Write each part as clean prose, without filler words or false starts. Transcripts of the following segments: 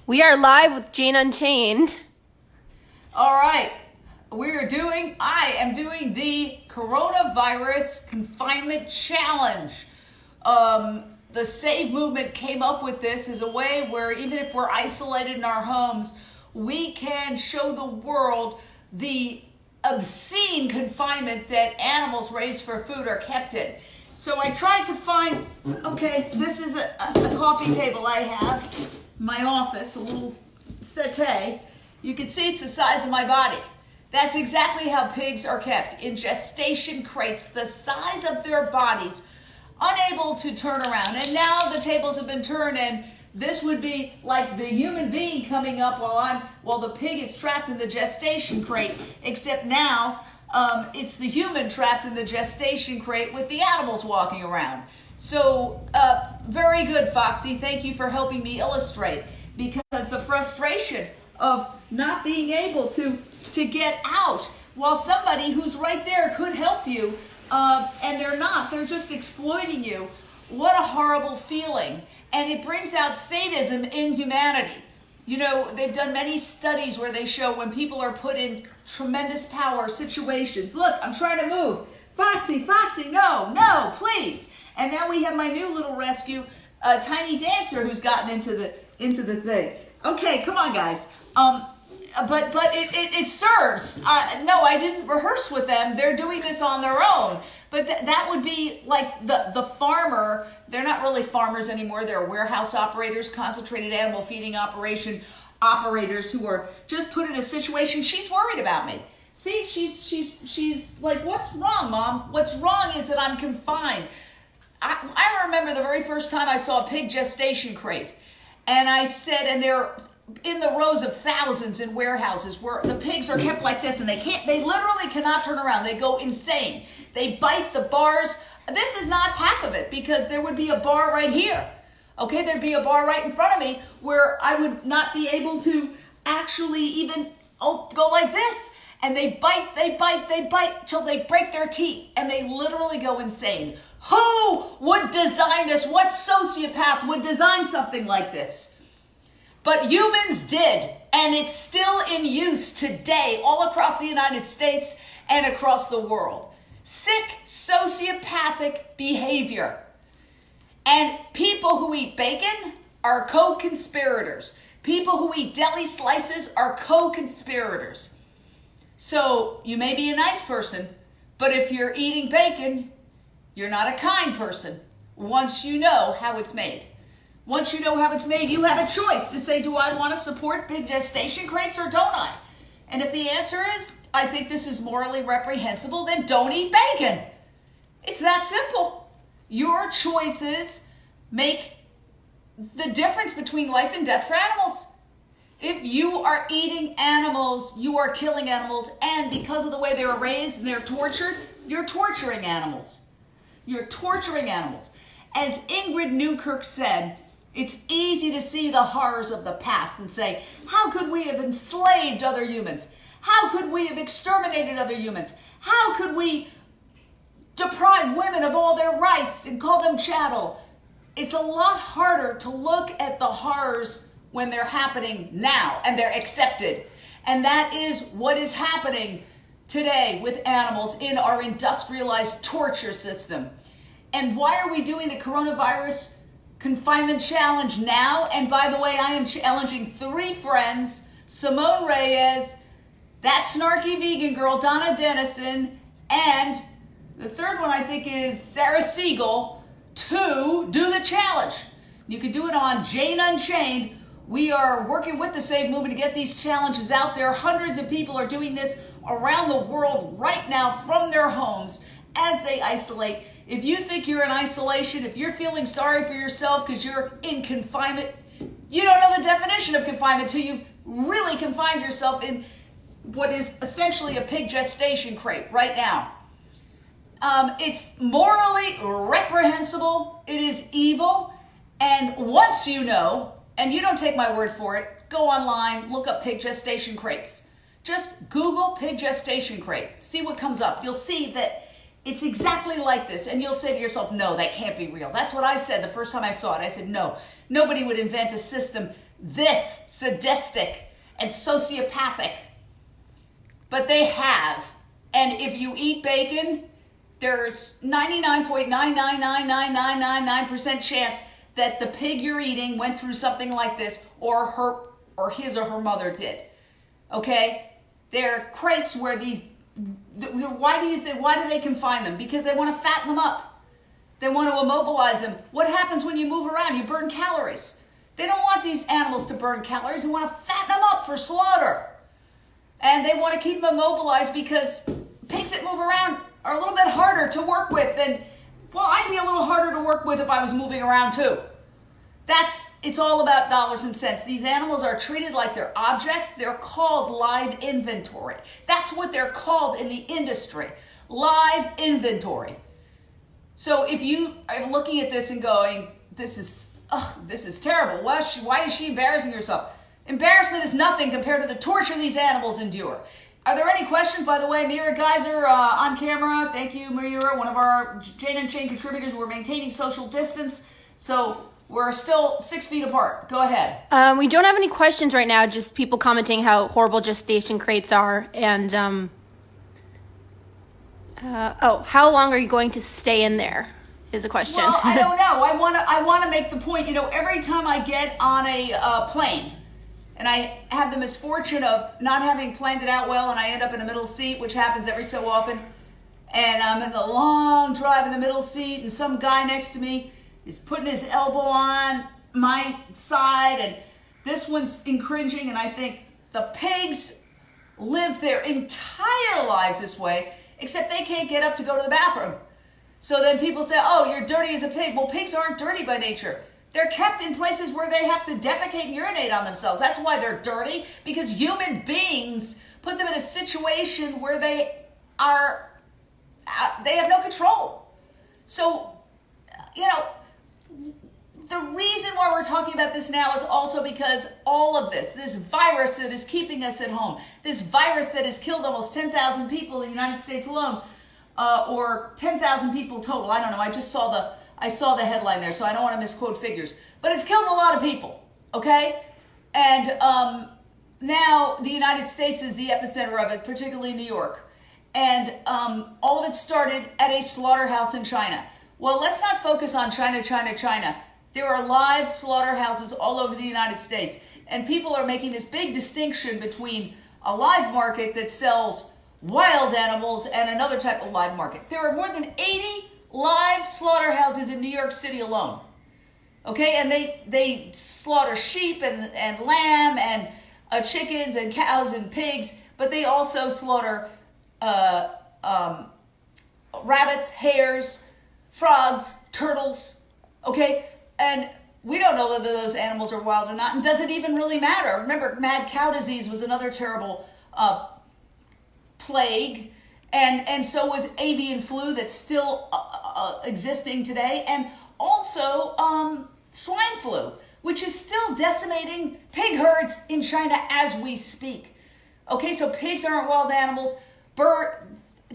We are live with Jane Unchained. All right, I am doing the coronavirus confinement challenge. The Save movement came up with this as a way where even if we're isolated in our homes, we can show the world the obscene confinement that animals raised for food are kept in. So I tried to find, okay, this is a coffee table I have in my office, a little settee. You can see it's the size of my body. That's exactly how pigs are kept, in gestation crates, the size of their bodies, unable to turn around. And now the tables have been turned, and this would be like the human being coming up while the pig is trapped in the gestation crate, except now it's the human trapped in the gestation crate with the animals walking around. So very good, Foxy. Thank you for helping me illustrate, because the frustration of not being able to get out while somebody who's right there could help you, and they're not, they're just exploiting you. What a horrible feeling. And it brings out sadism in humanity. You know, they've done many studies where they show when people are put in tremendous power situations. Look, I'm trying to move. Foxy, no, please. And now we have my new little rescue, Tiny Dancer, who's gotten into the thing. Okay, come on, guys. But it serves. No, I didn't rehearse with them. They're doing this on their own. But that would be like the farmer. They're not really farmers anymore. They're warehouse operators, concentrated animal feeding operation operators who are just put in a situation. She's worried about me. See, she's like, what's wrong, Mom? What's wrong is that I'm confined. I remember the very first time I saw a pig gestation crate. And I said, and they're in the rows of thousands in warehouses where the pigs are kept like this, and they literally cannot turn around. They go insane. They bite the bars. This is not half of it, because there would be a bar right here. Okay, there'd be a bar right in front of me where I would not be able to actually even go like this. And they bite till they break their teeth, and they literally go insane. Who would design this? What sociopath would design something like this? But humans did, and it's still in use today all across the United States and across the world. Sick, sociopathic behavior. And people who eat bacon are co-conspirators. People who eat deli slices are co-conspirators. So you may be a nice person, but if you're eating bacon, you're not a kind person once you know how it's made. Once you know how it's made, you have a choice to say, do I want to support big gestation crates or don't I? And if the answer is, I think this is morally reprehensible, then don't eat bacon. It's that simple. Your choices make the difference between life and death for animals. If you are eating animals, you are killing animals, and because of the way they were raised and they're tortured, you're torturing animals. You're torturing animals. As Ingrid Newkirk said, it's easy to see the horrors of the past and say, how could we have enslaved other humans? How could we have exterminated other humans? How could we deprive women of all their rights and call them chattel? It's a lot harder to look at the horrors when they're happening now and they're accepted. And that is what is happening today with animals in our industrialized torture system. And why are we doing the coronavirus confinement challenge now? And by the way, I am challenging 3 friends, Simone Reyes, that snarky vegan girl, Donna Dennison, and the third one I think is Sarah Segal, to do the challenge. You can do it on Jane Unchained. We are working with the Save movement to get these challenges out there. Hundreds of people are doing this around the world right now from their homes as they isolate. If you think you're in isolation, if you're feeling sorry for yourself because you're in confinement, you don't know the definition of confinement till you've really confined yourself in what is essentially a pig gestation crate right now. It's morally reprehensible. It is evil. And once you know, and you don't take my word for it, go online, look up pig gestation crates. Just Google pig gestation crate. See what comes up. You'll see that it's exactly like this. And you'll say to yourself, no, that can't be real. That's what I said the first time I saw it. I said, no, nobody would invent a system this sadistic and sociopathic, but they have. And if you eat bacon, there's 99.9999999% chance that the pig you're eating went through something like this, or his or her mother did. Okay? They're crates where why do they confine them? Because they want to fatten them up. They want to immobilize them. What happens when you move around? You burn calories. They don't want these animals to burn calories. They want to fatten them up for slaughter. And they want to keep them immobilized because pigs that move around are a little bit harder to work with than, well, I'd be a little harder to work with if I was moving around too. It's all about dollars and cents. These animals are treated like they're objects. They're called live inventory. That's what they're called in the industry, live inventory. So if you are looking at this and going, this is terrible. Why is she embarrassing herself? Embarrassment is nothing compared to the torture these animals endure. Are there any questions? By the way, Mira Geyser on camera. Thank you, Mira, one of our Jane Unchained contributors. We're maintaining social distance, so we're still 6 feet apart. Go ahead. We don't have any questions right now, just people commenting how horrible gestation crates are. And, how long are you going to stay in there is the question. Well, I don't know. I want to make the point, every time I get on a plane, and I have the misfortune of not having planned it out well, and I end up in a middle seat, which happens every so often, and I'm in the long drive in the middle seat, and some guy next to me is putting his elbow on my side, and this one's cringing, and I think the pigs live their entire lives this way, except they can't get up to go to the bathroom. So then people say, oh, you're dirty as a pig. Well, pigs aren't dirty by nature. They're kept in places where they have to defecate and urinate on themselves. That's why they're dirty, because human beings put them in a situation where they have no control. So, the reason why we're talking about this now is also because all of this virus that is keeping us at home, this virus that has killed almost 10,000 people in the United States alone, or 10,000 people total. I don't know. I saw the headline there, so I don't want to misquote figures. But it's killed a lot of people, okay? And now the United States is the epicenter of it, particularly New York. And all of it started at a slaughterhouse in China. Well, let's not focus on China. There are live slaughterhouses all over the United States. And people are making this big distinction between a live market that sells wild animals and another type of live market. There are more than 80 live slaughterhouses in New York City alone. Okay, and they slaughter sheep and lamb and chickens and cows and pigs, but they also slaughter rabbits, hares, frogs, turtles, okay? And we don't know whether those animals are wild or not, and does it even really matter? Remember, mad cow disease was another terrible plague, and so was avian flu that's still existing today, and also swine flu, which is still decimating pig herds in China as we speak. Okay, so pigs aren't wild animals,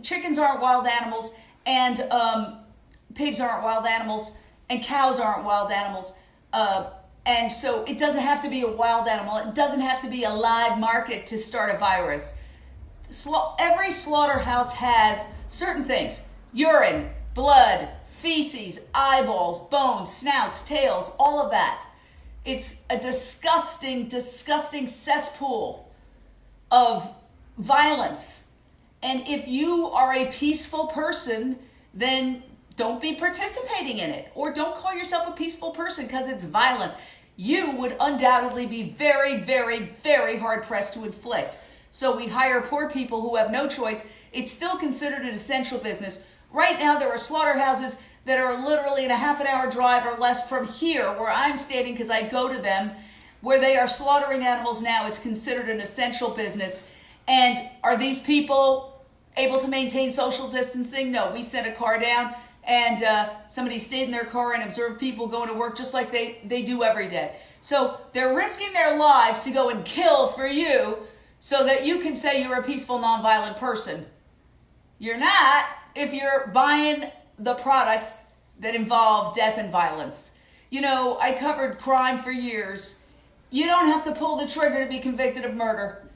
chickens aren't wild animals, and pigs aren't wild animals, and cows aren't wild animals. And so it doesn't have to be a wild animal. It doesn't have to be a live market to start a virus. Every slaughterhouse has certain things: urine, blood, feces, eyeballs, bones, snouts, tails, all of that. It's a disgusting, disgusting cesspool of violence. And if you are a peaceful person, then don't be participating in it, or don't call yourself a peaceful person because it's violent. You would undoubtedly be very, very, very hard pressed to inflict. So we hire poor people who have no choice. It's still considered an essential business. Right now, there are slaughterhouses that are literally in a half an hour drive or less from here, where I'm standing because I go to them, where they are slaughtering animals now. It's considered an essential business. And are these people able to maintain social distancing? No, we sent a car down, and somebody stayed in their car and observed people going to work just like they do every day. So they're risking their lives to go and kill for you so that you can say you're a peaceful, nonviolent person. You're not if you're buying the products that involve death and violence. I covered crime for years, you don't have to pull the trigger to be convicted of murder.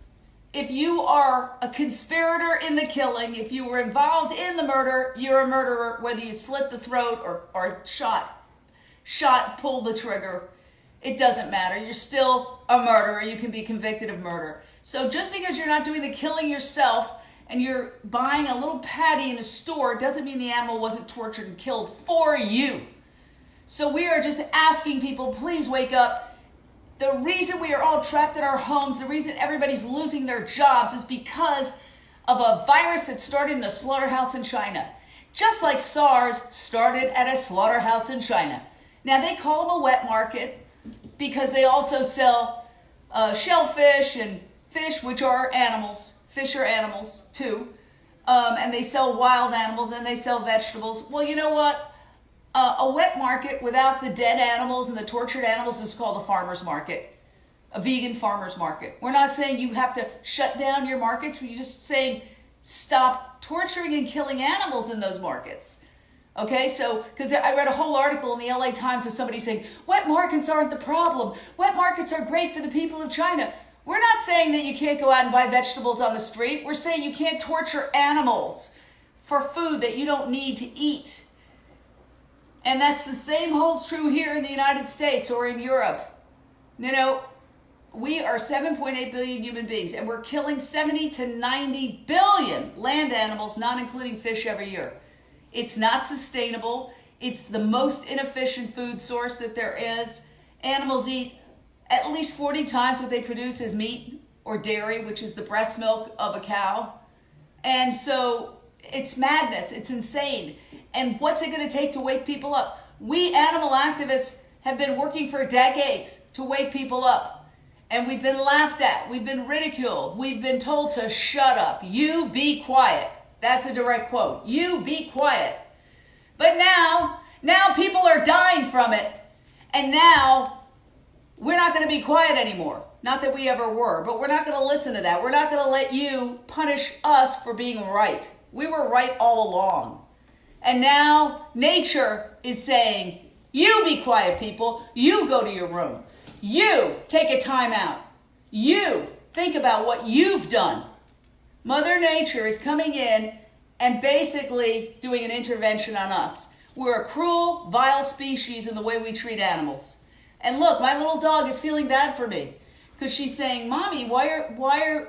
If you are a conspirator in the killing, if you were involved in the murder, you're a murderer, whether you slit the throat or pull the trigger. It doesn't matter. You're still a murderer. You can be convicted of murder. So just because you're not doing the killing yourself and you're buying a little patty in a store doesn't mean the animal wasn't tortured and killed for you. So we are just asking people, please wake up. The reason we are all trapped in our homes, the reason everybody's losing their jobs is because of a virus that started in a slaughterhouse in China. Just like SARS started at a slaughterhouse in China. Now they call them a wet market because they also sell shellfish and fish, which are animals. Fish are animals too. And they sell wild animals and they sell vegetables. Well, you know what? A wet market without the dead animals and the tortured animals is called a farmer's market, a vegan farmer's market. We're not saying you have to shut down your markets. We're just saying stop torturing and killing animals in those markets. Okay, so, because I read a whole article in the LA Times of somebody saying, wet markets aren't the problem. Wet markets are great for the people of China. We're not saying that you can't go out and buy vegetables on the street. We're saying you can't torture animals for food that you don't need to eat. And that's the same holds true here in the United States or in Europe. You know, we are 7.8 billion human beings and we're killing 70 to 90 billion land animals, not including fish, every year. It's not sustainable. It's the most inefficient food source that there is. Animals eat at least 40 times what they produce as meat or dairy, which is the breast milk of a cow. And so it's madness. It's insane. And what's it going to take to wake people up? We animal activists have been working for decades to wake people up. And we've been laughed at. We've been ridiculed. We've been told to shut up. You be quiet. That's a direct quote. You be quiet. But now people are dying from it. And now we're not going to be quiet anymore. Not that we ever were, but we're not going to listen to that. We're not going to let you punish us for being right. We were right all along. And now nature is saying, you be quiet, people. You go to your room. You take a time out. You think about what you've done. Mother Nature is coming in and basically doing an intervention on us. We're a cruel, vile species in the way we treat animals. And look, my little dog is feeling bad for me because she's saying, Mommy, why are...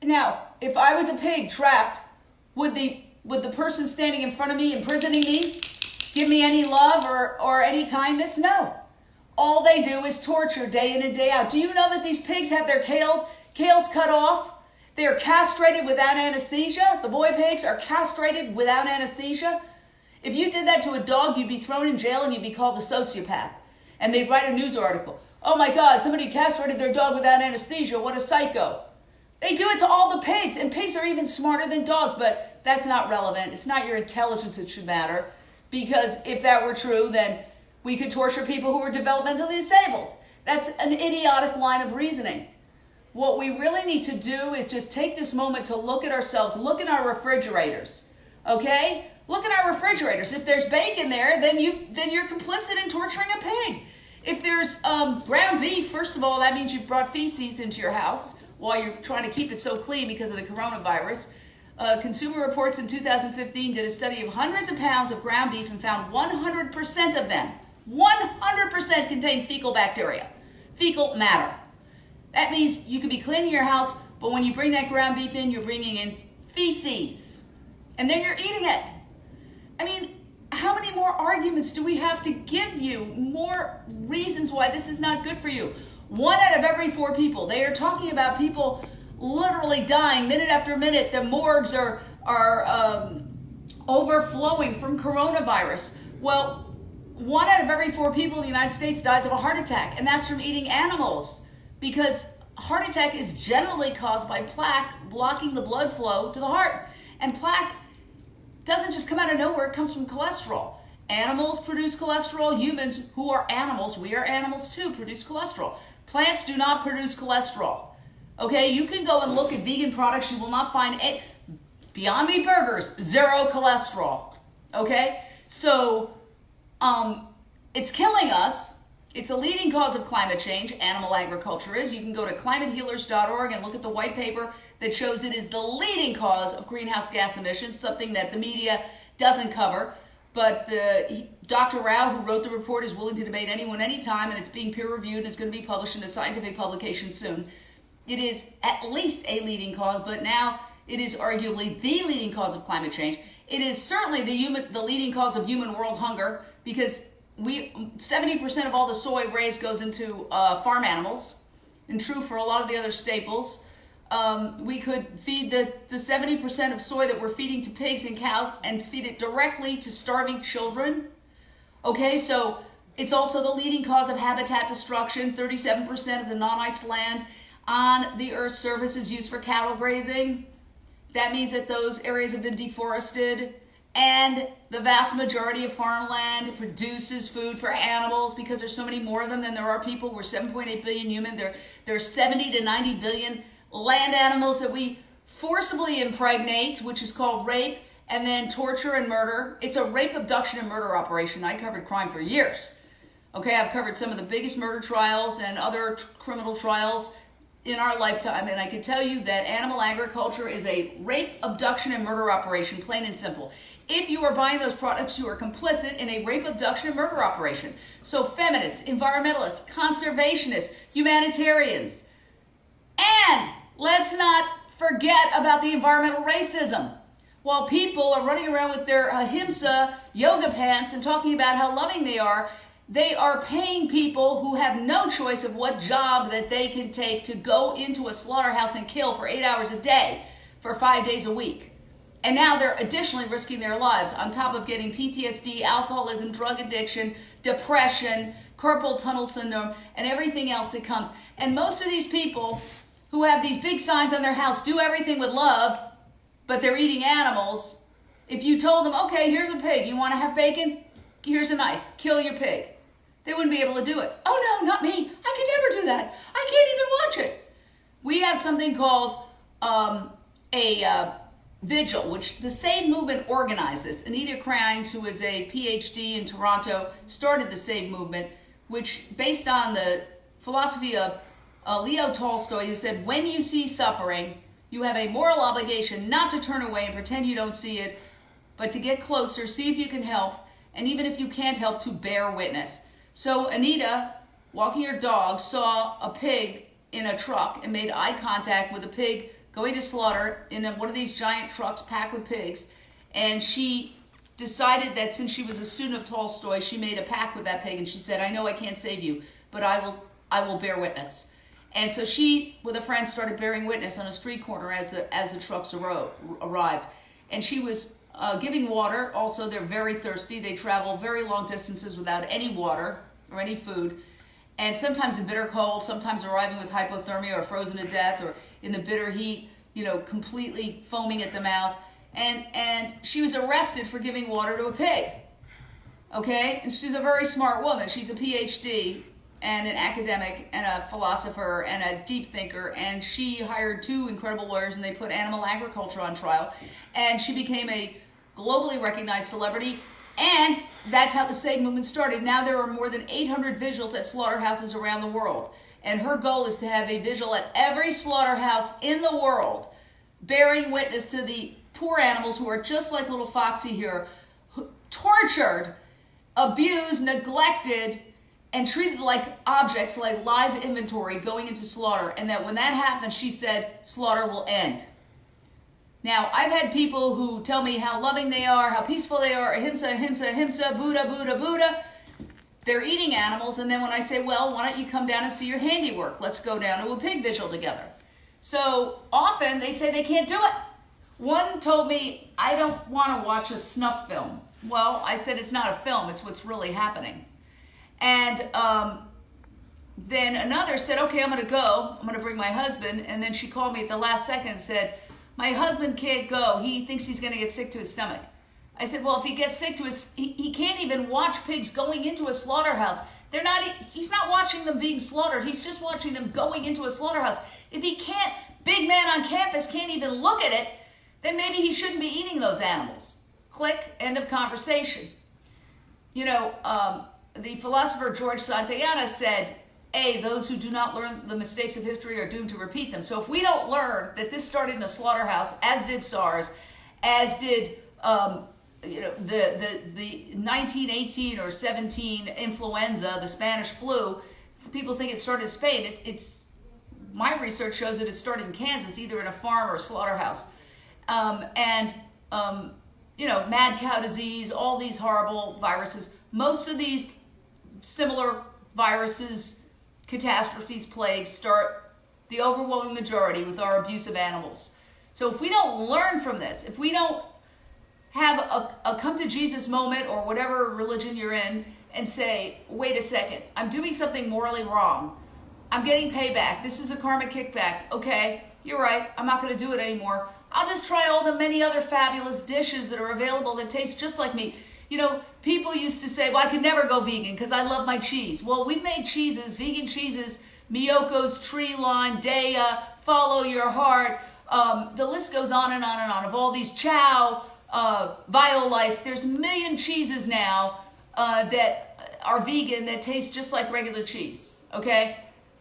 Now, if I was a pig trapped, would the person standing in front of me, imprisoning me, give me any love or any kindness? No. All they do is torture day in and day out. Do you know that these pigs have their tails cut off? They are castrated without anesthesia. The boy pigs are castrated without anesthesia. If you did that to a dog, you'd be thrown in jail and you'd be called a sociopath. And they'd write a news article. Oh my God, somebody castrated their dog without anesthesia. What a psycho. They do it to all the pigs. And pigs are even smarter than dogs, but that's not relevant. It's not your intelligence that should matter. Because if that were true, then we could torture people who are developmentally disabled. That's an idiotic line of reasoning. What we really need to do is just take this moment to look at ourselves, look in our refrigerators, okay? Look in our refrigerators. If there's bacon there, then you're complicit in torturing a pig. If there's ground beef, first of all, that means you've brought feces into your house while you're trying to keep it so clean because of the coronavirus. Consumer Reports in 2015 did a study of hundreds of pounds of ground beef and found 100% of them, 100% contained fecal bacteria, fecal matter. That means you could be cleaning your house, but when you bring that ground beef in, you're bringing in feces. And then you're eating it. I mean, how many more arguments do we have to give you? More reasons why this is not good for you. 1 out of every 4 people. They are talking about people literally dying minute after minute. The morgues are overflowing from coronavirus. Well, 1 out of every 4 people in the United States dies of a heart attack, and that's from eating animals. Because heart attack is generally caused by plaque blocking the blood flow to the heart. And plaque doesn't just come out of nowhere, it comes from cholesterol. Animals produce cholesterol. Humans who are animals, we are animals too, produce cholesterol. Plants do not produce cholesterol. Okay, you can go and look at vegan products, you will not find any. Beyond Meat burgers, 0 cholesterol. Okay, so it's killing us. It's a leading cause of climate change, animal agriculture is. You can go to climatehealers.org and look at the white paper that shows it is the leading cause of greenhouse gas emissions, something that the media doesn't cover. But Dr. Rao, who wrote the report, is willing to debate anyone, anytime, and it's being peer-reviewed, and it's going to be published in a scientific publication soon. It is at least a leading cause, but now it is arguably the leading cause of climate change. It is certainly the leading cause of human world hunger, because 70% of all the soy raised goes into farm animals, and true for a lot of the other staples. We could feed the 70% of soy that we're feeding to pigs and cows and feed it directly to starving children. Okay, so it's also the leading cause of habitat destruction. 37% of the non-ice land on the Earth's surface is used for cattle grazing. That means that those areas have been deforested, and the vast majority of farmland produces food for animals because there's so many more of them than there are people. We're 7.8 billion human. There are 70 to 90 billion land animals that we forcibly impregnate, which is called rape, and then torture and murder. It's a rape, abduction, and murder operation. I covered crime for years. Okay, I've covered some of the biggest murder trials and other criminal trials in our lifetime, and I can tell you that animal agriculture is a rape, abduction, and murder operation, plain and simple. If you are buying those products, you are complicit in a rape, abduction, and murder operation. So feminists, environmentalists, conservationists, humanitarians, and let's not forget about the environmental racism. While people are running around with their ahimsa yoga pants and talking about how loving they are paying people who have no choice of what job that they can take to go into a slaughterhouse and kill for 8 hours a day for 5 days a week. And now they're additionally risking their lives on top of getting PTSD, alcoholism, drug addiction, depression, carpal tunnel syndrome, and everything else that comes. And most of these people who have these big signs on their house do everything with love, but they're eating animals. If you told them, okay, here's a pig, you want to have bacon? Here's a knife, kill your pig. They wouldn't be able to do it. Oh no, not me. I can never do that. I can't even watch it. We have something called a vigil, which the Save movement organized this. Anita Krajnc, who is a PhD in Toronto, started the Save movement, which based on the philosophy of Leo Tolstoy, who said, when you see suffering, you have a moral obligation not to turn away and pretend you don't see it, but to get closer, see if you can help, and even if you can't help, to bear witness. So Anita, walking her dog, saw a pig in a truck and made eye contact with a pig going to slaughter in one of these giant trucks packed with pigs. And she decided that since she was a student of Tolstoy, she made a pact with that pig, and she said, I know I can't save you, but I will bear witness. And so she, with a friend, started bearing witness on a street corner as the trucks arrived. And she was giving water. Also, they're very thirsty. They travel very long distances without any water or any food. And sometimes in bitter cold, sometimes arriving with hypothermia or frozen to death, or in the bitter heat, completely foaming at the mouth. And she was arrested for giving water to a pig. Okay? And she's a very smart woman. She's a PhD and an academic and a philosopher and a deep thinker. And she hired 2 incredible lawyers, and they put animal agriculture on trial. And she became a globally recognized celebrity. And that's how the Save movement started. Now there are more than 800 vigils at slaughterhouses around the world. And her goal is to have a vigil at every slaughterhouse in the world, bearing witness to the poor animals who are just like little Foxy here, tortured, abused, neglected, and treated like objects, like live inventory going into slaughter. And that when that happens, she said, slaughter will end. Now, I've had people who tell me how loving they are, how peaceful they are, ahimsa, ahimsa, ahimsa, Buddha, Buddha, Buddha. They're eating animals, and then when I say, well, why don't you come down and see your handiwork? Let's go down to a pig vigil together. So often they say they can't do it. One told me, I don't want to watch a snuff film. Well, I said, it's not a film, it's what's really happening. And then another said, okay, I'm going to go. I'm going to bring my husband. And then she called me at the last second and said, my husband can't go. He thinks he's going to get sick to his stomach. I said, well, if he gets sick to he can't even watch pigs going into a slaughterhouse. He's not watching them being slaughtered. He's just watching them going into a slaughterhouse. If he can't, big man on campus can't even look at it, then maybe he shouldn't be eating those animals. Click, end of conversation. the philosopher George Santayana said, those who do not learn the mistakes of history are doomed to repeat them. So if we don't learn that this started in a slaughterhouse, as did SARS, as did the 1918 or 17 influenza, the Spanish flu, people think it started in Spain. My research shows that it started in Kansas, either in a farm or a slaughterhouse. Mad cow disease, all these horrible viruses. Most of these similar viruses, catastrophes, plagues start, the overwhelming majority, with our abuse of animals. So if we don't learn from this, if we don't have a come to Jesus moment, or whatever religion you're in, and say, wait a second, I'm doing something morally wrong. I'm getting payback. This is a karmic kickback. Okay, you're right. I'm not going to do it anymore. I'll just try all the many other fabulous dishes that are available that taste just like me. People used to say, well, I could never go vegan because I love my cheese. Well, we've made cheeses, vegan cheeses, Miyoko's Tree Line, Daya, Follow Your Heart. The list goes on and on and on of all these Chow, Violife. There's a million cheeses now that are vegan that taste just like regular cheese, okay?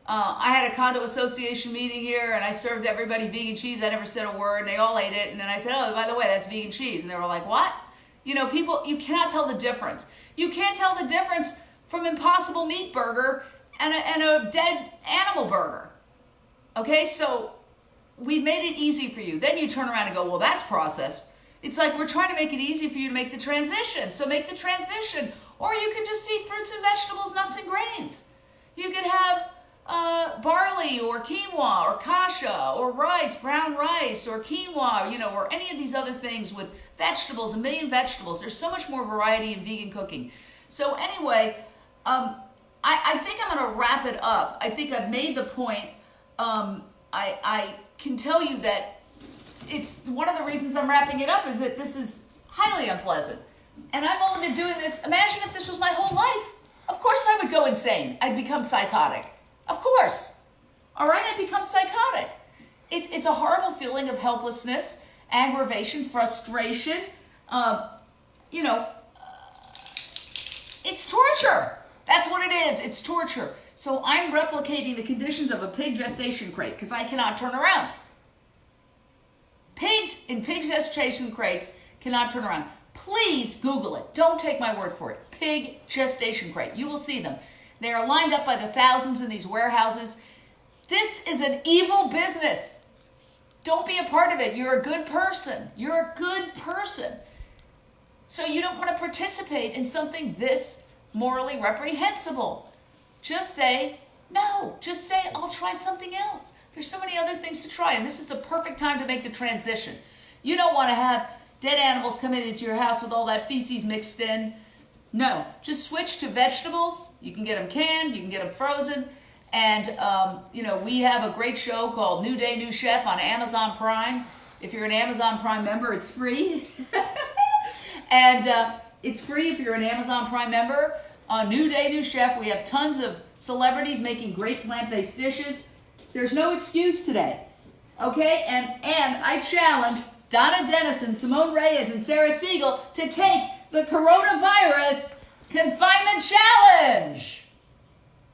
I had a condo association meeting here, and I served everybody vegan cheese. I never said a word, and they all ate it. And then I said, oh, by the way, that's vegan cheese. And they were like, what? People, you cannot tell the difference. You can't tell the difference from Impossible Meat Burger and a dead animal burger. Okay, so we made it easy for you. Then you turn around and go, well, that's processed. It's like we're trying to make it easy for you to make the transition. So make the transition. Or you can just eat fruits and vegetables, nuts and grains. You could have barley or quinoa or kasha or rice, brown rice or quinoa, or any of these other things with vegetables, a million vegetables. There's so much more variety in vegan cooking. So anyway, I think I'm going to wrap it up. I think I've made the point. I can tell you that it's one of the reasons I'm wrapping it up is that this is highly unpleasant. And I've only been doing this. Imagine if this was my whole life. Of course I would go insane. I'd become psychotic. Of course. All right, I'd become psychotic. It's a horrible feeling of helplessness, aggravation, frustration. It's torture. That's what it is. It's torture. So I'm replicating the conditions of a pig gestation crate because I cannot turn around. Pigs in pig gestation crates cannot turn around. Please Google it. Don't take my word for it. Pig gestation crate. You will see them. They are lined up by the thousands in these warehouses. This is an evil business. Don't be a part of it. You're a good person. You're a good person. So you don't want to participate in something this morally reprehensible. Just say, no. Just say, I'll try something else. There's so many other things to try, and this is a perfect time to make the transition. You don't want to have dead animals coming into your house with all that feces mixed in. No, just switch to vegetables. You can get them canned, you can get them frozen. And, we have a great show called New Day, New Chef on Amazon Prime. If you're an Amazon Prime member, it's free. And it's free if you're an Amazon Prime member. On New Day, New Chef, we have tons of celebrities making great plant-based dishes. There's no excuse today. Okay? And I challenge Donna Dennison, Simone Reyes, and Sarah Segal to take the coronavirus confinement challenge.